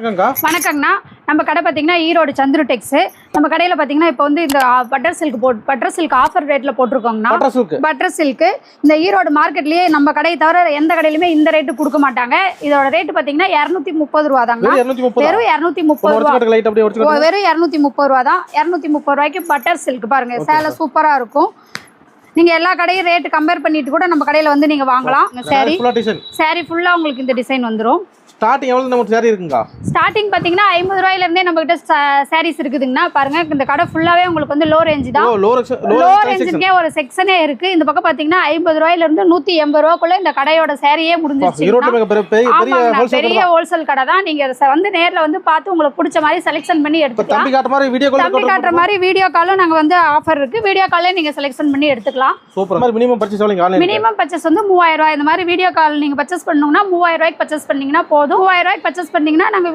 வணக்கங்கண்ணா நம்ம கடை பார்த்தீங்கன்னா ஈரோடு சந்துரு டெக்ஸ் நம்ம கடையில் பார்த்தீங்கன்னா இப்போ வந்து இந்த பட்டர் சில்க் ஆஃபர் ரேட்டில் போட்டிருக்கோங்கண்ணா. பட்டர் சில்க்கு இந்த ஈரோடு மார்க்கெட்லேயே நம்ம கடையை தவிர எந்த கடையிலுமே இந்த ரேட்டு கொடுக்க மாட்டாங்க. இதோட ரேட்டு பார்த்தீங்கன்னா 230 ரூபா தாங்க. வெறும் 230 ரூபா, வெறும் 230 ரூபா தான். 230 ரூபாய்க்கு பட்டர் சில்க் பாருங்க, சேலை சூப்பராக இருக்கும். நீங்க எல்லா கடையும் ரேட் கம்பேர் பண்ணிட்டு கூட நம்ம கடையில வந்து நீங்க வாங்கலாம். சாரி ஃபுல்லா உங்களுக்கு இந்த டிசைன் வந்துரும். ஸ்டார்டிங் எவ்வளவு நம்ம சாரி இருக்குங்க? ஸ்டார்டிங் பாத்தீங்கன்னா 50 ரூபாயில இருந்தே நம்ம கிட்ட சாரீஸ் இருக்குதுங்கண்ணா. பாருங்க இந்த கடை ஃபுல்லாவே உங்களுக்கு வந்து லோ ரேஞ்ச் தான். லோ ரேஞ்சுக்கே ஒரு செக்ஷனே இருக்கு. இந்த பக்கம் பாத்தீங்கன்னா 50 ரூபாயில இருந்து 180 ரூபாய்க்குள்ள இந்த கடையோட சாரியே முடிஞ்சிருச்சு. பெரிய ஹோல்சேல் கடை தான். நீங்க வந்து நேர்ல வந்து பார்த்து உங்களுக்கு பிடிச்ச மாதிரி செலக்ஷன் பண்ணி எடுத்துக்கலாம். தம்பி காட்டுற மாதிரி வீடியோ காலும் நாங்க வந்து ஆஃபர் இருக்கு. வீடியோ காலே நீங்க செலக்ஷன் பண்ணி எடுத்துக்கலாம். சூப்பர். மினிமம் பர்ச்சேஸ் வந்து 3000 ரூபாய். இந்த மாதிரி வீடியோ கால் நீங்க பர்ச்சேஸ் பண்ணனும்னா 3000 ரூபாய்க்கு பர்ச்சேஸ் பண்ணீங்கன்னா போதும். 3000 ரூபாய்க்கு பர்ச்சேஸ் பண்ணீங்கன்னா நாங்க